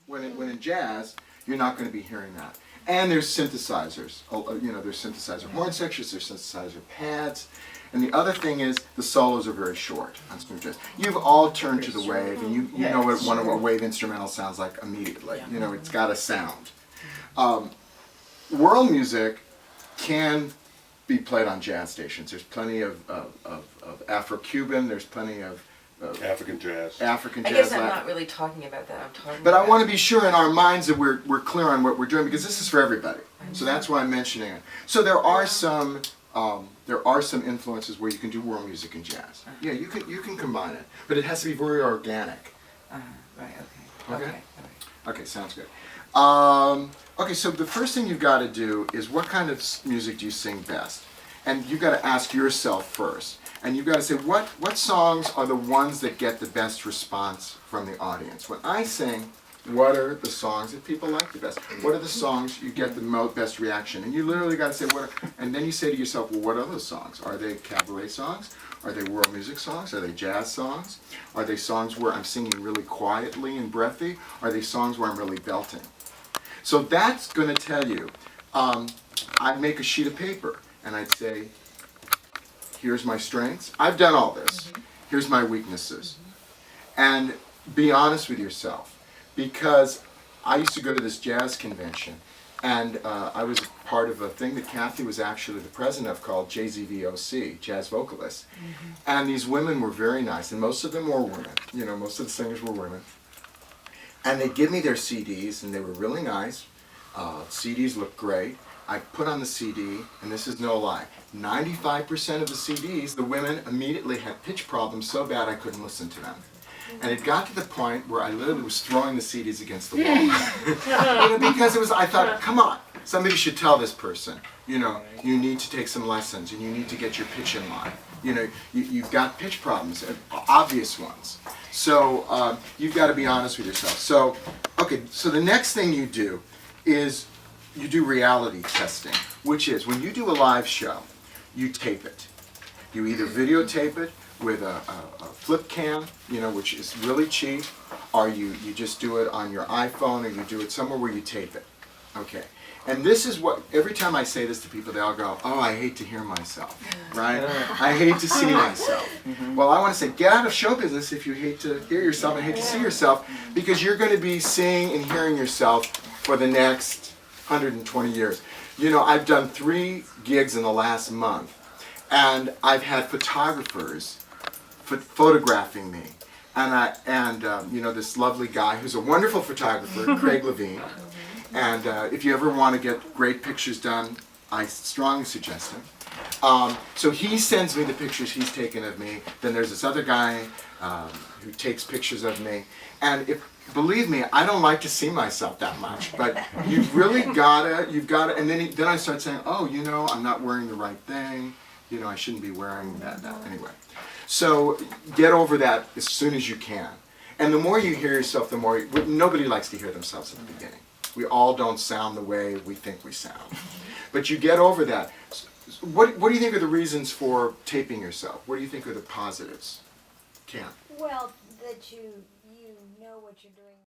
When in jazz, you're not going to be hearing that. And there's synthesizers. There's synthesizer horn sections, there's synthesizer pads. And the other thing is the solos are very short on smooth jazz. You've all turned to the wave, and you know what a wave instrumental sounds like immediately. You know, it's got a sound. World music can be played on jazz stations. There's plenty of Afro-Cuban, there's plenty of African jazz. I guess I'm not really talking about that. I'm talking But about I want to be sure in our minds that we're clear on what we're doing, because this is for everybody. So that's why I'm mentioning it. So there are some influences where you can do world music and jazz. Yeah, you can combine it, but it has to be very organic. Right, okay. Okay? Okay, all right. Okay, sounds good. Okay, so the first thing you've got to do is, what kind of music do you sing best? And you've got to ask yourself first. And you've got to say, what songs are the ones that get the best response from the audience? When I sing, what are the songs that people like the best? What are the songs you get the best reaction? And you literally got to say, and then you say to yourself, well, what are those songs? Are they cabaret songs? Are they world music songs? Are they jazz songs? Are they songs where I'm singing really quietly and breathy? Are they songs where I'm really belting? So that's going to tell you, I'd make a sheet of paper and I'd say, here's my strengths. I've done all this. Here's my weaknesses. And be honest with yourself. Because I used to go to this jazz convention, and I was part of a thing that Kathy was actually the president of, called JZVOC, Jazz Vocalists. And these women were very nice, and most of them were women. You know, most of the singers were women. And they'd give me their CDs, and they were really nice. CDs looked great. I put on the CD, and this is no lie, 95% of the CDs, the women immediately had pitch problems so bad I couldn't listen to them. And it got to the point where I literally was throwing the CDs against the wall. Because I thought, come on, somebody should tell this person, you need to take some lessons, and you need to get your pitch in line. You've got pitch problems, obvious ones. So you've got to be honest with yourself. So the next thing you do is you do reality testing, which is when you do a live show, you tape it. You either videotape it with a flip cam, which is really cheap, or you just do it on your iPhone, or you do it somewhere where you tape it. Okay. And this is what, every time I say this to people, they all go, oh, I hate to hear myself, right? I hate to see myself. Well, I want to say, get out of show business if you hate to hear yourself and hate to see yourself, because you're going to be seeing and hearing yourself for the next 120 years. I've done 3 gigs in the last month, and I've had photographers photographing me. And this lovely guy who's a wonderful photographer, Craig Levine. And if you ever want to get great pictures done, I strongly suggest him. So he sends me the pictures he's taken of me. Then there's this other guy who takes pictures of me. And believe me, I don't like to see myself that much. But you've got to, and then I start saying, oh, I'm not wearing the right thing. I shouldn't be wearing that anyway. So get over that as soon as you can. And the more you hear yourself, the more, nobody likes to hear themselves at the beginning. We all don't sound the way we think we sound. But you get over that. What do you think are the reasons for taping yourself? What do you think are the positives? Cam? Well, that you know what you're doing.